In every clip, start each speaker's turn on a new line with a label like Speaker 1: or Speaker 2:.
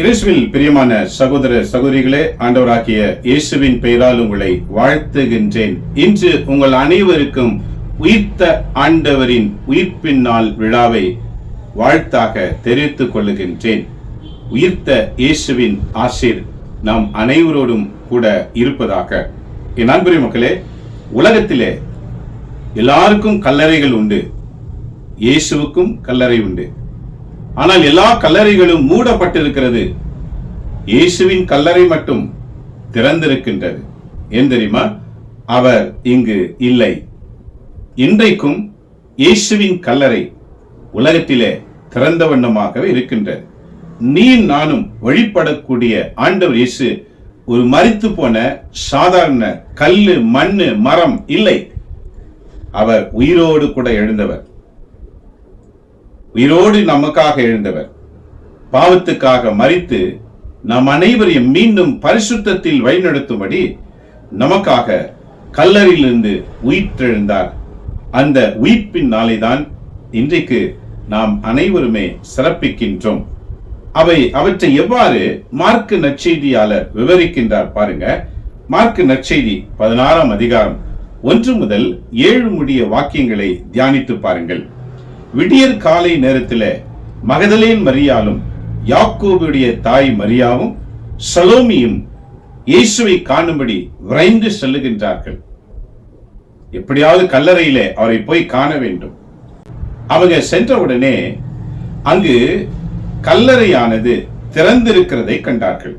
Speaker 1: இயேசுவில் பிரியமான சகோதர சகோதரிகளே, ஆண்டவராகிய இயேசுவின் பெயரால் உங்களை வாழ்த்துகின்றேன். இன்று உங்கள் அனைவருக்கும் உயிர்த்த ஆண்டவரின் உயிர்ப்பின் நாள் விழாவை வாழ்த்தாக தெரிவித்துக் கொள்ளுகின்றேன். உயிர்த்த இயேசுவின் ஆசீர் நாம் அனைவரோடும் கூட இருப்பதாக. என் அன்புரிய மக்களே, உலகத்திலே எல்லாருக்கும் கல்லறைகள் உண்டு, இயேசுவுக்கும் கல்லறை உண்டு. ஆனால் எல்லா கல்லறைகளும் மூடப்பட்டிருக்கிறது, இயேசுவின் கல்லறை மட்டும் திறந்திருக்கின்றது. ஏன் தெரியுமா? அவர் இங்கு இல்லை. இன்றைக்கும் இயேசுவின் கல்லறை உலகத்திலே திறந்த வண்ணமாகவே இருக்கின்றது. நீ நானும் வழிபடக்கூடிய ஆண்டவர் இயேசு ஒரு மரித்து போன சாதாரண கல்லு, மண்ணு, மரம் இல்லை. அவர் உயிரோடு கூட எழுந்தவர், உயிரோடு நமக்காக எழுந்தவர், பாவத்துக்காக மரித்து நம் அனைவரையும் மீண்டும் பரிசுத்தத்தில் வழிநடத்தும்படி நமக்காக கல்லறையிலிருந்து உயிர்த்தெழுந்தார். அந்த உயிர்ப்பின் நாளை தான் இன்றைக்கு நாம் அனைவருமே சிறப்பிக்கின்றோம். அவற்றை எவ்வாறு மார்க்கு நற்செய்தியாளர் விவரிக்கின்றார் பாருங்க. மார்க்கு நற்செய்தி 16ஆம் அதிகாரம் 1 முதல் 7 முடிய வாக்கியங்களை தியானித்து பாருங்கள். விடியற் காலை நேரத்தில் மகதலேன் மரியாலும் யாக்கோபுடைய தாய் மரியாவும் சலோமியும் இயேசுவை காணும்படி விரைந்து செல்லுகின்றார்கள். எப்படியாவது கல்லறையிலே அவரை போய் காண வேண்டும். அவங்க சென்றவுடனே அங்கு கல்லறையானது திறந்திருக்கிறதை கண்டார்கள்.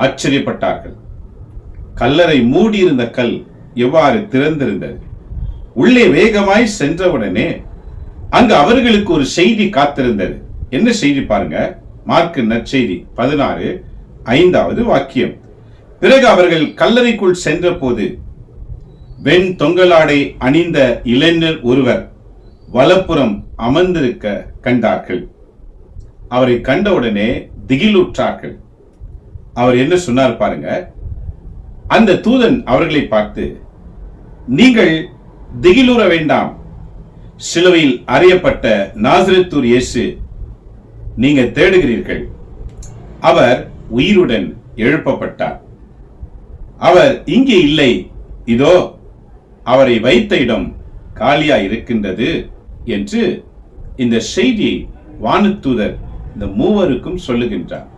Speaker 1: ஆச்சரியப்பட்டார்கள். கல்லறை மூடியிருந்த கல் எவ்வாறு திறந்திருந்தது? உள்ளே வேகமாய் சென்றவுடனே அங்கு அவர்களுக்கு ஒரு செய்தி காத்திருந்தது. என்ன செய்தி பாருங்க. மார்க்கு நற்செய்தி 16:5 வாக்கியம். பிறகு அவர்கள் கல்லறைக்குள் சென்ற போது வெண் தொங்கலாடை அணிந்த இளைஞர் ஒருவர் வலப்புறம் அமர்ந்திருக்க கண்டார்கள். அவரை கண்டவுடனே திகிலுற்றார்கள். அவர் என்ன சொன்னார் பாருங்க. அந்த தூதன் அவர்களை பார்த்து, நீங்கள் திகிலுற வேண்டாம், சிலுவையில் அறையப்பட்ட நாசரேத்தூர் இயேசு நீங்க தேடுகிறீர்கள். அவர் உயிருடன் எழுப்பப்பட்டார். அவர் இங்கே இல்லை, இதோ அவரை வைத்த இடம் காலியா இருக்கின்றது என்று இந்த செய்தியை வானதூதர் இந்த மூவருக்கும் சொல்லுகின்றார்.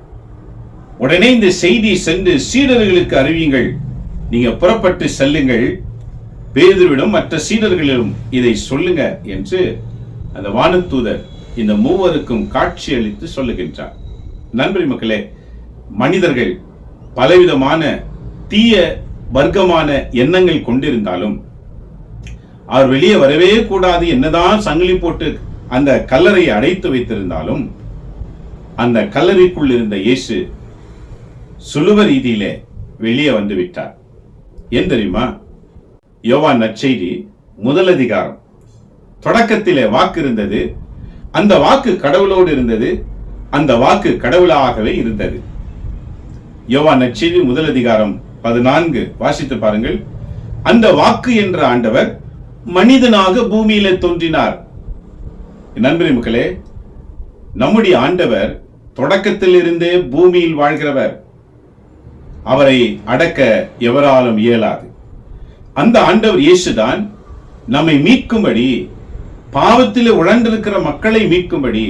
Speaker 1: உடனே இந்த செய்தி சென்று சீடர்களுக்கு அறிவியுங்கள், நீங்க புறப்பட்டு செல்லுங்கள், பேதுருவிடம் மற்ற சீடர்களிடம் இதை சொல்லுங்க என்று அந்த வானதூதர் இந்த மூவருக்கும் காட்சி அளித்து சொல்லுகின்றார். நண்பரி மக்களே, மனிதர்கள் பலவிதமான தீய வர்க்கமான எண்ணங்கள் கொண்டிருந்தாலும் அவர் வெளியே வரவே கூடாது, என்னதான் சங்கிலி போட்டு அந்த கல்லறையை அடைத்து வைத்திருந்தாலும் அந்த கல்லறைக்குள் இருந்த இயேசு சுலுவ ரீதியிலே வெளியே வந்து விட்டார். ஏன் தெரியுமா? யோவான் நற்செய்தி 1 அதிகாரம் தொடக்கத்திலே வாக்கு இருந்தது, அந்த வாக்கு கடவுளோடு இருந்தது, அந்த வாக்கு கடவுளாகவே இருந்தது. யோவான் நற்செய்தி 1 அதிகாரம் 14 வாசித்து பாருங்கள். அந்த வாக்கு என்ற ஆண்டவர் மனிதனாக பூமியிலே தோன்றினார். நண்பரே மக்களே, நம்முடைய ஆண்டவர் தொடக்கத்தில் இருந்தே பூமியில் வாழ்கிறவர். அவரை அடக்க எவராலும் இயலாது. அந்த ஆண்டவர் இயேசுதான் நம்மை மீட்கும்படி, பாவத்திலே உழந்திருக்கிற மக்களை மீட்கும்படி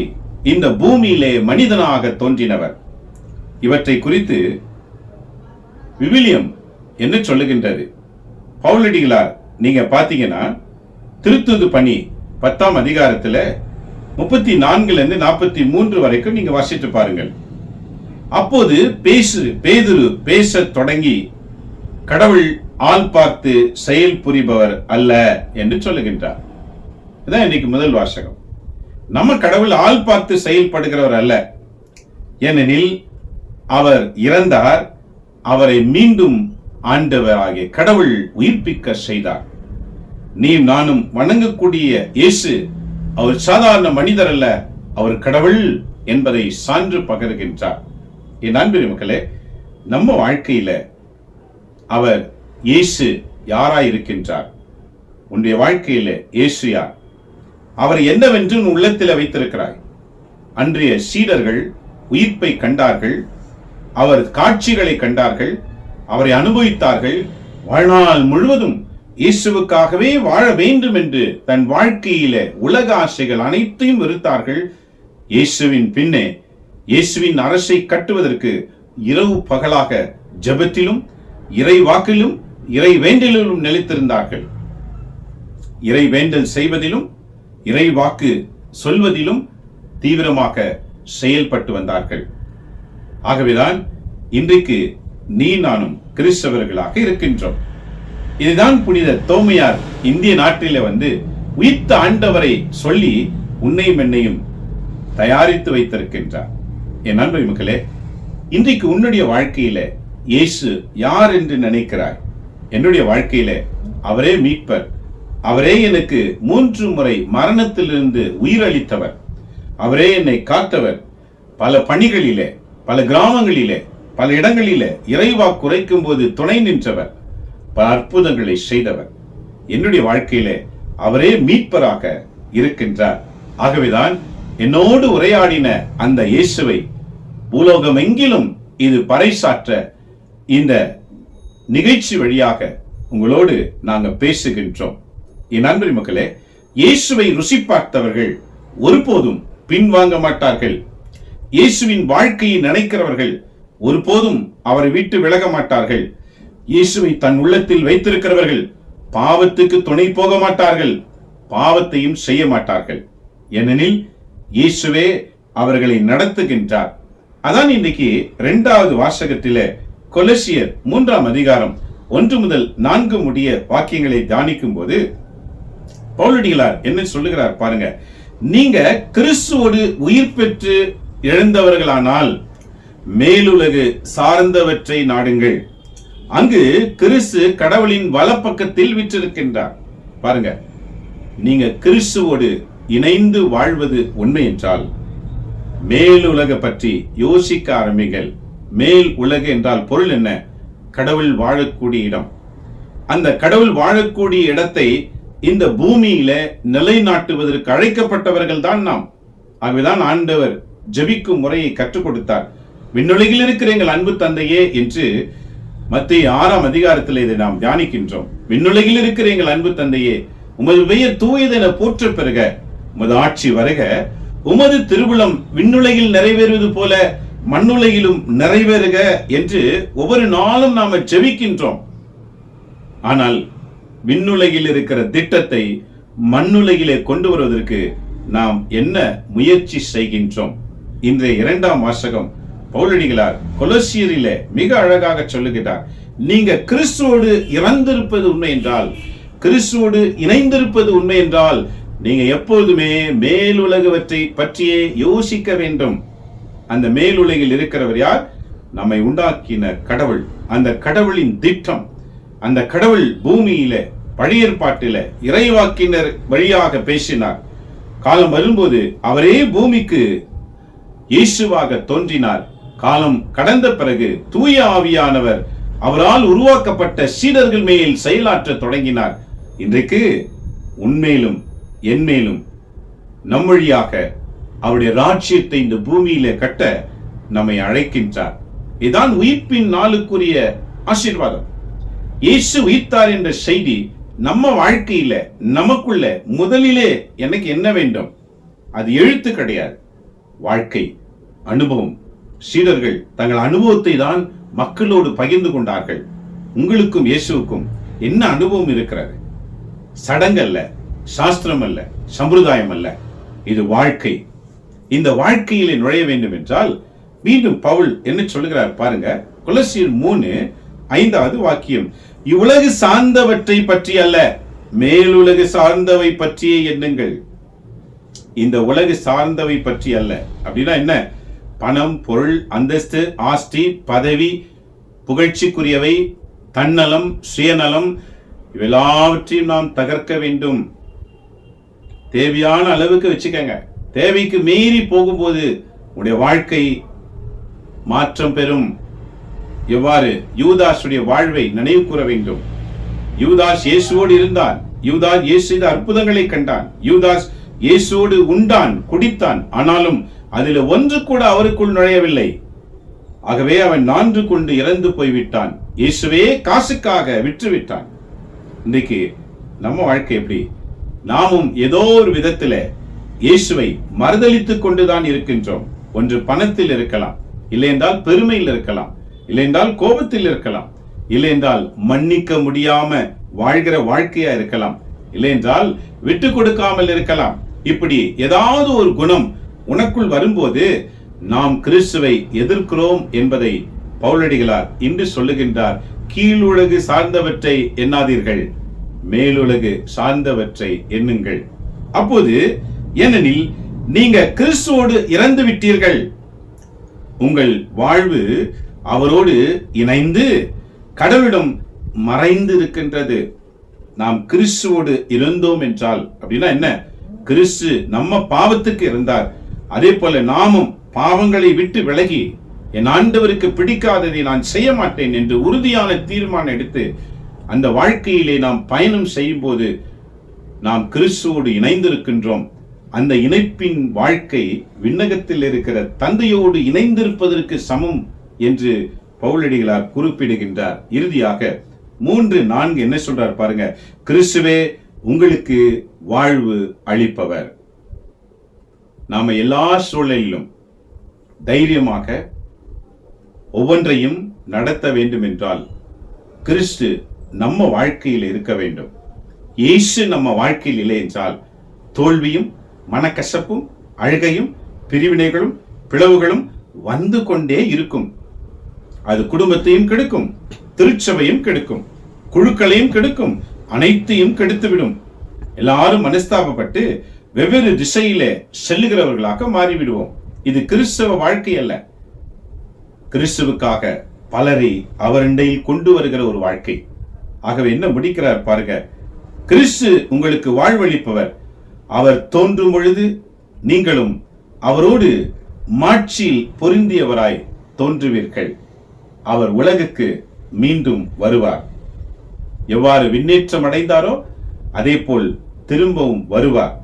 Speaker 1: இந்த பூமியிலே மனிதனாக தோன்றினவர். இவற்றை குறித்து விவிலியம் என்ன சொல்லுகின்றது? பவுலடிகளார் நீங்க பாத்தீங்கன்னா திருத்துது பணி 10ஆம் அதிகாரத்துல 34 43 வரைக்கும் நீங்க வாசித்து பாருங்கள். அப்போது பேதுரு பேச தொடங்கி, கடவுள் ஆள் பார்த்து செயல் புரிபவர் அல்ல என்று சொல்லுகின்றார். இதான் இன்னைக்கு முதல் வாசகம். நம்ம கடவுள் ஆள் பார்த்து செயல்படுகிறவர் அல்ல. ஏனெனில் அவர் இறந்தார், அவரை மீண்டும் ஆண்டவராகிய கடவுள் உயிர்ப்பிக்க செய்தார். நீ நானும் வணங்கக்கூடிய இயேசு அவர் சாதாரண மனிதர் அல்ல, அவர் கடவுள் என்பதை சான்று பகருகின்றார். என் அன்புரிய மக்களே, நம்ம வாழ்க்கையில அவர் இயேசு யாராய் இருக்கின்றார்? உன்னுடைய வாழ்க்கையில இயேசு யார்? அவர் என்னவென்று உள்ளத்தில் வைத்திருக்கிறாய்? அன்றைய சீடர்கள் உயிர்ப்பை கண்டார்கள், அவர் காட்சிகளை கண்டார்கள், அவரை அனுபவித்தார்கள். வாழ்நாள் முழுவதும் இயேசுவுக்காகவே வாழ வேண்டும் என்று தன் வாழ்க்கையில உலக ஆசைகள் அனைத்தையும் வெறுத்தார்கள். இயேசுவின் பின்னே இயேசுவின் அரசை கட்டுவதற்கு இரவு பகலாக ஜெபத்திலும் இறை வாக்கிலும் இறை வேண்டலிலும் நிலைத்திருந்தார்கள். இறை வேண்டல் செய்வதிலும் இறை வாக்கு சொல்வதிலும் தீவிரமாக செயல்பட்டு வந்தார்கள். ஆகவேதான் இன்றைக்கு நீ நானும் கிறிஸ்தவர்களாக இருக்கின்றோம். இதுதான் புனித தோமையார் இந்திய நாட்டில உயிர்த்த ஆண்டவரை சொல்லி உன்னையும் என்னையும் தயாரித்து வைத்திருக்கின்றார். என் அன்பு மக்களே, இன்றைக்கு உன்னுடைய வாழ்க்கையில இயேசு யார் என்று நினைக்கிறாய்? என்னுடைய வாழ்க்கையில அவரே மீட்பர், அவரே எனக்கு 3 முறை மரணத்திலிருந்து உயிரளித்தவர், அவரே என்னை காத்தவர், பல பணிகளிலே, பல கிராமங்களிலே, பல இடங்களிலே இறைவா குறைக்கும் போது துணை நின்றவர், பல அற்புதங்களை செய்தவர். என்னுடைய வாழ்க்கையிலே அவரே மீட்பராக இருக்கின்றார். ஆகவேதான் என்னோடு உரையாடின அந்த இயேசுவை பூலோகம் எங்கிலும் இது பறைசாற்ற இந்த நிகழ்ச்சி வழியாக உங்களோடு நாங்கள் பேசுகின்றோம். என் அன்பு மக்களே, இயேசுவை ருசி பார்த்தவர்கள் ஒருபோதும் பின்வாங்க மாட்டார்கள். இயேசுவின் வாழ்க்கையை நினைக்கிறவர்கள் ஒருபோதும் அவரை விட்டு விலக மாட்டார்கள். இயேசுவை தன் உள்ளத்தில் வைத்திருக்கிறவர்கள் பாவத்துக்கு துணை போக மாட்டார்கள், பாவத்தையும் செய்ய மாட்டார்கள். ஏனெனில் இயேசுவே அவர்களை நடத்துகின்றார். அதான் இன்றைக்கு 2வது வாசகத்திலே கொலோசியர் 3ஆம் அதிகாரம் 1 முதல் 4 முடிய வாக்கியங்களை தியானிக்கும் போது பவுலடிகளார் என்ன சொல்லுகிறார் பாருங்க. நீங்க கிறிஸ்துவோடு உயிர் பெற்று எழுந்தவர்களானால் மேலுலகு சார்ந்தவற்றை நாடுங்கள், அங்கு கிறிஸ்து கடவுளின் வலப்பக்கத்தில் வீற்றிருக்கின்றார். பாருங்க, நீங்க கிறிஸ்துவோடு இணைந்து வாழ்வது உண்மை என்றால் மேலுலக பற்றி யோசிக்க ஆரம்பிங்கள். மேல் உலகு என்றால் பொருள் என்ன? கடவுள் வாழக்கூடிய இடம். அந்த கடவுள் வாழக்கூடிய இடத்தை இந்த பூமியில நிலைநாட்டுவதற்கு அழைக்கப்பட்டவர்கள் தான் நாம். ஆகவேதான் ஆண்டவர் ஜெபிக்கும் முறையை கற்றுக் கொடுத்தார். விண்ணுலகில் இருக்கிற எங்கள் அன்பு தந்தையே என்று மத்தேயு 6ஆம் அதிகாரத்தில் இதை நாம் தியானிக்கின்றோம். விண்ணுலகில் இருக்கிற எங்கள் அன்பு தந்தையே, உமது பெயர் தூயதென போற்ற பெறுக, உமது ஆட்சி வருக, உமது திருவுளம் விண்ணுலகில் நிறைவேறுவது போல மண்ணுலகிலும் நிறைவேறுக என்று ஒவ்வொரு நாளும் நாம ஜெபிக்கின்றோம். ஆனால் விண்ணுலகில் இருக்கிற திட்டத்தை மண்ணுலகிலே கொண்டு வருவதற்கு நாம் என்ன முயற்சி செய்கின்றோம்? இன்றைய 2ஆம் வாசகம் பவுலடிகளார் கொலோசியரிலே மிக அழகாக சொல்லுகிறார். நீங்க கிறிஸ்துவோடு இறந்திருப்பது உண்மை என்றால், கிறிஸ்துவோடு இணைந்திருப்பது உண்மை என்றால், நீங்க எப்பொழுதுமே மேலுலகவற்றை பற்றியே யோசிக்க வேண்டும். அந்த மேலுலகில் இருக்கிறவர் யார்? நம்மை உண்டாக்கின கடவுள். அந்த கடவுளின் திட்டம், அந்த கடவுள் பூமியில பழைய ஏற்பாட்டில இறைவாக்கினர் வழியாக பேசினார். காலம் வரும்போது அவரே பூமிக்கு இயேசுவாக தோன்றினார். காலம் கடந்த பிறகு தூய ஆவியானவர் அவரால் உருவாக்கப்பட்ட சீடர்கள் மேல் செயலாற்ற தொடங்கினார். இன்றைக்கு உன்மேலும் என்மேலும் நம் வழியாக அவருடைய ராஜ்யத்தை இந்த பூமியில கட்ட நம்மை அழைக்கின்றார். இதான் உயிர்ப்பின் நாளுக்குரிய ஆசீர்வாதம். இயேசு உயிர்த்தார் என்ற செய்தி நம்ம வாழ்க்கையில நமக்குள்ள முதலிலே எனக்கு என்ன வேண்டும்? அது எழுத்து கிடையாது, வாழ்க்கை அனுபவம். சீடர்கள் தங்கள் அனுபவத்தை தான் மக்களோடு பகிர்ந்து கொண்டார்கள். உங்களுக்கும் இயேசுவுக்கும் என்ன அனுபவம் இருக்கிறது? சடங்கல்ல, சாஸ்திரம் அல்ல, சம்பிரதாயம் அல்ல, இது வாழ்க்கை. இந்த வாழ்க்கையிலே நுழைய வேண்டும் என்றால் மீண்டும் பவுல் என்ன சொல்லுகிறார் பாருங்க. கொலோசியர் 3:5 வாக்கியம், இவ்வுலகு சார்ந்தவற்றை பற்றி அல்ல, மேலுலகு சார்ந்தவை பற்றியே எண்ணுங்கள். இந்த உலகு சார்ந்தவை பற்றி அல்ல அப்படின்னா என்ன? பணம், பொருள், அந்தஸ்து, ஆஸ்தி, பதவி, புகழ்ச்சிக்குரியவை, தன்னலம், சுயநலம், இவெல்லாவற்றையும் நாம் தகர்க்க வேண்டும். தேவையான அளவுக்கு வச்சுக்கங்க. தேவைக்கு மீறி போகும்போது உடைய வாழ்க்கை மாற்றம் பெறும். எவ்வாறு? யூதாசுடைய வாழ்வை நினைவு கூற வேண்டும். யூதாஸ் இயேசுவோடு இருந்தான். யூதாஸ் இயேசு செய்த அற்புதங்களை கண்டான். யூதாஸ் இயேசுவோடு உண்டான், குடித்தான். ஆனாலும் அதில் ஒன்று கூட அவருக்குள் நுழையவில்லை. ஆகவே அவன் நான்று கொண்டு இறந்து போய்விட்டான். இயேசுவே காசுக்காக விற்று விட்டான். இன்றைக்கு நம்ம வாழ்க்கை எப்படி? நாமும் ஏதோ ஒரு விதத்தில் இயேசுவை மறுதலித்துக் கொண்டுதான் இருக்கின்றோம். ஒன்று பணத்தில் இருக்கலாம், இல்லை என்றால் பெருமையில் இருக்கலாம், இல்லை என்றால் கோபத்தில் இருக்கலாம், இல்லை என்றால் மன்னிக்க முடியாம வாழ்கிற வாழ்க்கையா இருக்கலாம், இல்லை என்றால் விட்டு கொடுக்காமல் இருக்கலாம். இப்படி ஏதாவது ஒரு குணம் உனக்குள் வரும்போது நாம் கிறிஸ்துவை எதிர்க்கிறோம் என்பதை பவுலடிகளார் இன்று சொல்லுகின்றார். கீழுலகு சார்ந்தவற்றை எண்ணாதீர்கள், மேலுலகு சார்ந்தவற்றை எண்ணுங்கள். அப்போது ஏனெனில் நீங்க கிறிஸ்துவோடு இறந்து விட்டீர்கள். உங்கள் வாழ்வு அவரோடு இணைந்து கடவுளிடம் மறைந்து இருக்கின்றது. நாம் கிறிஸ்துவோடு இருந்தோம் என்றால் அப்படின்னா என்ன? கிறிஸ்து நம்ம பாவத்துக்கு இருந்தார், அதே போல நாமும் பாவங்களை விட்டு விலகி என் ஆண்டவருக்கு பிடிக்காததை நான் செய்ய மாட்டேன் என்று உறுதியான தீர்மானம் எடுத்து அந்த வாழ்க்கையிலே நாம் பயணம் செய்யும் போது நாம் கிறிஸ்துவோடு இணைந்திருக்கின்றோம். அந்த இணைப்பின் வாழ்க்கை விண்ணகத்தில் இருக்கிற தந்தையோடு இணைந்திருப்பதற்கு சமம் என்று பவுலடிகளார் குறிப்பிடுகின்றார். இறுதியாக 3:4 என்ன சொல்றார் பாருங்க. கிறிஸ்துவே உங்களுக்கு வாழ்வு அளிப்பவர். நாம எல்லா சூழலிலும் தைரியமாக ஒவ்வொன்றையும் நடத்த வேண்டும் என்றால் கிறிஸ்து நம்ம வாழ்க்கையில் இருக்க வேண்டும். இயேசு நம்ம வாழ்க்கையில் இல்லை என்றால் தோல்வியும் மனக்கசப்பும் அழுகையும் பிரிவினைகளும் பிளவுகளும் வந்து கொண்டே இருக்கும். அது குடும்பத்தையும் கெடுக்கும், திருச்சபையும் கெடுக்கும், குழுக்களையும் கெடுக்கும், அனைத்தையும் கெடுத்துவிடும். எல்லாரும் மனஸ்தாபப்பட்டு வெவ்வேறு திசையிலே செல்லுகிறவர்களாக மாறிவிடுவோம். இது கிறிஸ்தவ வாழ்க்கை அல்ல. கிறிஸ்துவுக்காக பலரை அவரிடையில் கொண்டு வருகிற ஒரு வாழ்க்கை. ஆகவே என்ன முடிக்கிறார் பாருங்க. கிறிஸ்து உங்களுக்கு வாழ்வளிப்பவர். அவர் தோன்றும் பொழுது நீங்களும் அவரோடு மாட்சியில் பொருந்தியவராய் தோன்றுவீர்கள். அவர் உலகுக்கு மீண்டும் வருவார். எவ்வாறு விண்ணேற்றம் அடைந்தாரோ அதே போல் திரும்பவும் வருவார்.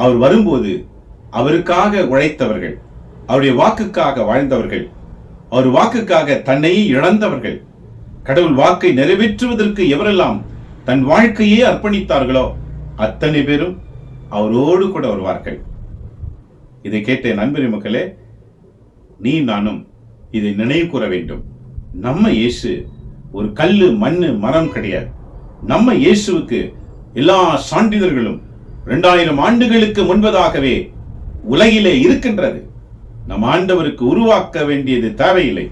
Speaker 1: அவர் வரும்போது அவருக்காக உழைத்தவர்கள், அவருடைய வாக்குக்காக வாழ்ந்தவர்கள், அவர் வாக்குக்காக தன்னையே இழந்தவர்கள், கடவுள் வாக்கை நிறைவேற்றுவதற்கு எவரெல்லாம் தன் வாழ்க்கையே அர்ப்பணித்தார்களோ அத்தனை பேரும் அவரோடு கூட வருவார்கள். இதை கேட்ட நண்பரி மக்களே, நீ நானும் இதை நினைவு கூற வேண்டும். நம்ம இயேசு ஒரு கல்லு மண்ணு மரம் கிடையாது. நம்ம இயேசுவுக்கு எல்லா சான்றிதழ்களும் 2000 ஆண்டுகளுக்கு முன்பதாகவே உலகிலே இருக்கின்றது. நம் ஆண்டவருக்கு உருவாக்க வேண்டியது தேவையில்லை,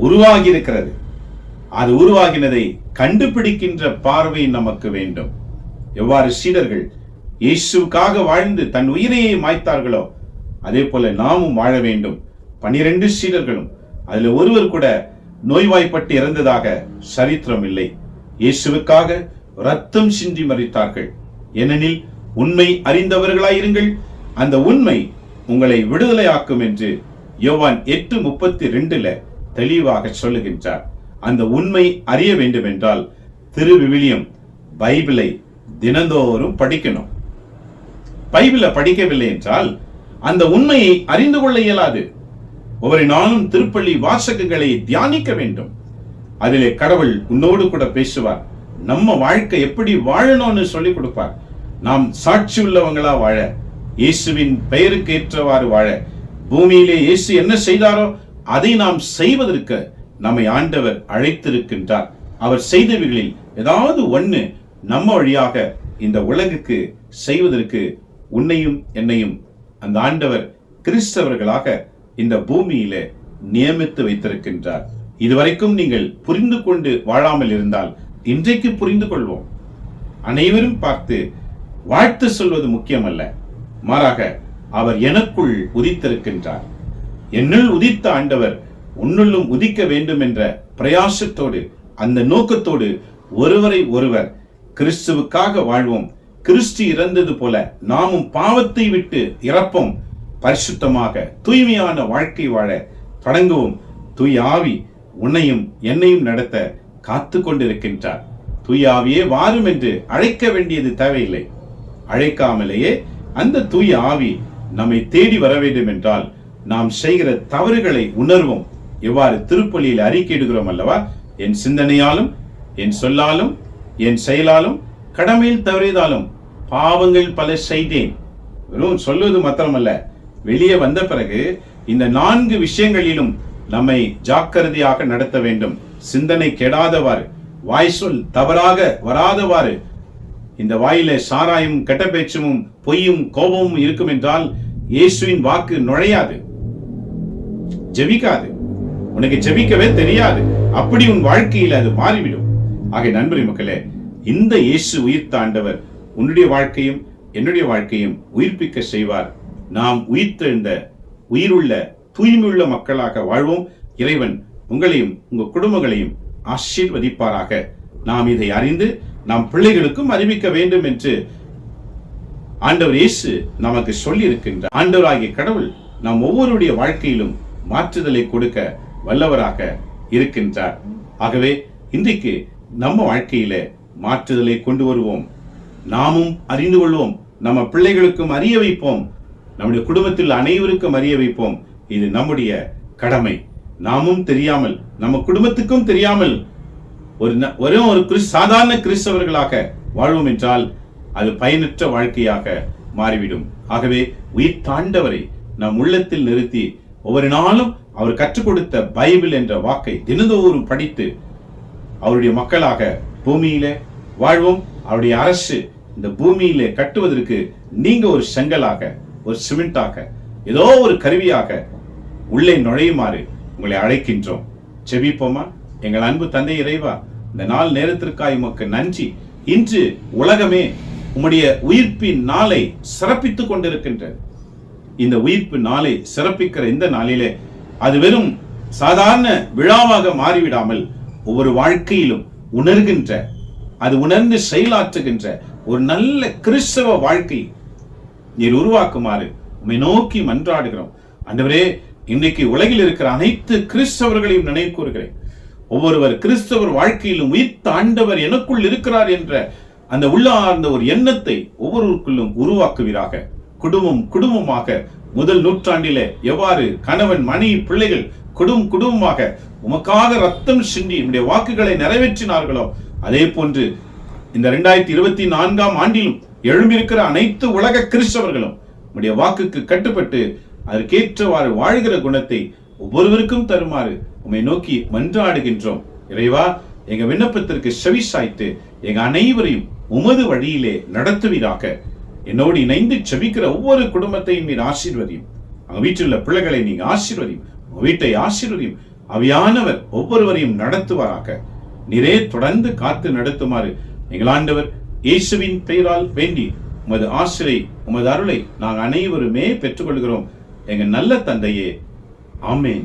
Speaker 1: உருவாகி இருக்கிறது. அது உருவாகினதை கண்டுபிடிக்கின்ற பார்வை நமக்கு வேண்டும். எவ்வாறு சீடர்கள் இயேசுக்காக வாழ்ந்து தன் உயிரையை மாய்த்தார்களோ அதே போல நாமும் வாழ வேண்டும். 12 சீடர்களும் அதுல ஒருவர் கூட நோய்வாய்ப்பட்டு இறந்ததாக சரித்திரம் இல்லை. இயேசுவுக்காக ரத்தம் சிந்தி மரித்தார்கள். ஏனெனில் உண்மை அறிந்தவர்களாயிருங்கள், அந்த உண்மை உங்களை விடுதலையாக்கும் என்று யோவான் 8:32 தெளிவாக சொல்லுகின்றார். அந்த உண்மை அறிய வேண்டும் என்றால் திருவிவிலியம் பைபிளை தினந்தோறும் படிக்கணும். பைபிளை படிக்கவில்லை என்றால் அந்த உண்மையை அறிந்து கொள்ள இயலாது. ஒவ்வொரு நாளும் திருப்பள்ளி வாசகங்களை தியானிக்க வேண்டும். அதிலே கடவுள் உன்னோடு கூட பேசுவார். நம்ம வாழ்க்கை எப்படி வாழணும்னு சொல்லிக் கொடுப்பார். நாம் சாட்சி உள்ளவங்களா வாழ, இயேசுவின் பெயருக்கு ஏற்றவாறு வாழ, பூமியிலே இயேசு என்ன செய்தாரோ அதை நாம் செய்வதற்கு நம்மை ஆண்டவர் அழைத்திருக்கின்றார். அவர் செய்தவைகளில் ஏதாவது ஒண்ணு நம்ம வழியாக இந்த உலகுக்கு செய்வதற்கு உன்னையும் என்னையும் அந்த ஆண்டவர் கிறிஸ்தவர்களாக இந்த பூமியில நியமித்து வைத்திருக்கின்றார். இதுவரைக்கும் நீங்கள் புரிந்து கொண்டு வாழாமல் இருந்தால் இன்றைக்கு புரிந்து கொள்வோம். அனைவரும் பார்த்து வாழ்த்து சொல்வது முக்கியமல்ல, மாறாக அவர் எனக்குள் உதித்திருக்கின்றார், என்னுள் உதித்த ஆண்டவர் உன்னுள்ளும் உதிக்க வேண்டும் என்ற பிரயாசத்தோடு அந்த நோக்கத்தோடு ஒருவரை ஒருவர் கிறிஸ்துவுக்காக வாழ்வோம். கிறிஸ்து இறந்தது போல நாமும் பாவத்தை விட்டு இறப்போம். பரிசுத்தமாக தூய்மையான வாழ்க்கை வாழ தொடங்குவோம். தூய ஆவி உன்னையும் என்னையும் நடத்த காத்து கொண்டிருக்கின்றார். தூய ஆவியே வாரும் என்று அழைக்க வேண்டியது தேவையில்லை. அழைக்காமலேயே அந்த தூய ஆவி நம்மை தேடி வர வேண்டும் என்றால் நாம் செய்கிற தவறுகளை உணர்வோம். எவ்வாறு திருப்பலியில் அறிக்கையிடுகிறோம் அல்லவா? என் சிந்தனையாலும், என் சொல்லாலும், என் செயலாலும், கடமையில் தவறியதாலும் பாவங்கள் பல செய்தேன். வெறும் சொல்வது மாத்திரமல்ல, வெளியே வந்த பிறகு இந்த 4 விஷயங்களிலும் நம்மை ஜாக்கிரதையாக நடத்த வேண்டும். சிந்தனை கெடாதவாறு, வாய் சொல் தவறாக வராதவாறு. இந்த வாயில சாராயும், கெட்ட பேச்சும், பொய்யும், கோபமும் இருக்கும் என்றால் இயேசுவின் வாக்கு நுழையாது, ஜெபிக்காது. உனக்கு ஜெபிக்கவே தெரியாது. அப்படி உன் வாழ்க்கையில் அது மாறிவிடும். ஆக நண்பரே மக்களே, இந்த இயேசு உயிர்த்த ஆண்டவர் உன்னுடைய வாழ்க்கையும் என்னுடைய வாழ்க்கையும் உயிர்ப்பிக்க செய்வார். நாம் உயிர்த்தெழுந்த உயிருள்ள தூய்மையுள்ள மக்களாக வாழ்வோம். இறைவன் உங்களையும் உங்க குடும்பங்களையும் ஆசீர்வதிப்பாராக. நாம் இதை அறிந்து நாம் பிள்ளைகளுக்கும் அறிவிக்க வேண்டும் என்று ஆண்டவர் இயேசு நமக்கு சொல்லி இருக்கின்றார். ஆண்டவராகிய கடவுள் நாம் ஒவ்வொருடைய வாழ்க்கையிலும் மாற்றுதலை கொடுக்க வல்லவராக இருக்கின்றார். ஆகவே இன்றைக்கு நம்ம வாழ்க்கையில மாற்றுதலை கொண்டு வருவோம். நாமும் அறிந்து கொள்வோம், நம்ம பிள்ளைகளுக்கும் அறிய வைப்போம், நம்முடைய குடும்பத்தில் அனைவருக்கும் அறிய வைப்போம். இது நம்முடைய கடமை. நாமும் தெரியாமல், நம்ம குடும்பத்துக்கும் தெரியாமல் ஒரு சாதாரண கிறிஸ்தவர்களாக வாழ்வோம் என்றால் அது பயனற்ற வாழ்க்கையாக மாறிவிடும். ஆகவே உயிர் தாண்டவரை நம் உள்ளத்தில் நிறுத்தி ஒவ்வொரு நாளும் அவர் கற்றுக் கொடுத்த பைபிள் என்ற வாக்கை தினந்தோறும் படித்து அவருடைய மக்களாக பூமியிலே வாழ்வோம். அவருடைய அரசு இந்த பூமியிலே கட்டுவதற்கு நீங்க ஒரு செங்கலாக, ஒரு சிமெண்டாக, ஏதோ ஒரு கருவியாக உள்ளே நுழையுமாறு உங்களை அழைக்கின்றோம். செபிப்போமா? எங்கள் அன்பு தந்தை இறைவா, இந்த நாள் நேரத்திற்காக உமக்கு நன்றி. இன்று உலகமே உம்முடைய உயிர்ப்பின் நாளை சிறப்பித்துக் கொண்டிருக்கின்றது. இந்த உயிர்ப்பு நாளை சிறப்பிக்கிற இந்த நாளிலே அது வெறும் சாதாரண விழாவாக மாறிவிடாமல் ஒவ்வொரு வாழ்க்கையிலும் உணர்கின்ற, அது உணர்ந்து செயலாற்றுகின்ற ஒரு நல்ல கிறிஸ்தவ வாழ்க்கை நீர் உருவாக்குமாறு உம்மை நோக்கி மன்றாடுகிறோம். ஆண்டவரே, இன்றைக்கு உலகில் இருக்கிற அனைத்து கிறிஸ்தவர்களையும் நினைவு கூறுகிறேன். ஒவ்வொருவர் கிறிஸ்தவர் வாழ்க்கையிலும் உயிர்த்த ஆண்டவர் எனக்குள் இருக்கிறார் என்ற அந்த உள்ளார்ந்த ஒரு எண்ணத்தை ஒவ்வொருவருக்குள்ளும் உருவாக்குவீராக. குடும்பமாக முதல் நூற்றாண்டிலே எவ்வாறு கணவன், மனைவி, பிள்ளைகள் குடும்பமாக உமக்காக ரத்தம் சிந்தி நம்முடைய வாக்குகளை நிறைவேற்றினார்களோ, அதே போன்று இந்த 2024ஆம் ஆண்டிலும் எழும்பியிருக்கிற அனைத்து உலக கிறிஸ்தவர்களும் நம்முடைய வாக்குக்கு கட்டுப்பட்டு அதற்கேற்றவாறு வாழ்கிற குணத்தை ஒவ்வொருவருக்கும் தருமாறு உம்மை நோக்கி மன்றாடுகின்றோம். இறைவா, எங்க விண்ணப்பத்திற்கு செவி சாய்த்து எங்க அனைவரையும் உமது வழியிலே நடத்துவீராக. என்னோடு இணைந்து செபிக்கிற ஒவ்வொரு குடும்பத்தையும் நீர் ஆசீர்வதியும். அங்க வீட்டில் உள்ள பிள்ளைகளை நீங்க ஆசீர்வதியும், உங்க வீட்டை ஆசீர்வதியும். அவையானவர் ஒவ்வொருவரையும் நடத்துவாராக. நீரே தொடர்ந்து காத்து நடத்துமாறு எங்கள் ஆண்டவர் இயேசுவின் பெயரால் வேண்டி உமது ஆசிரை, உமது அருளை நாங்கள் அனைவருமே பெற்றுக்கொள்கிறோம். எங்க நல்ல தந்தையே, ஆமேன்.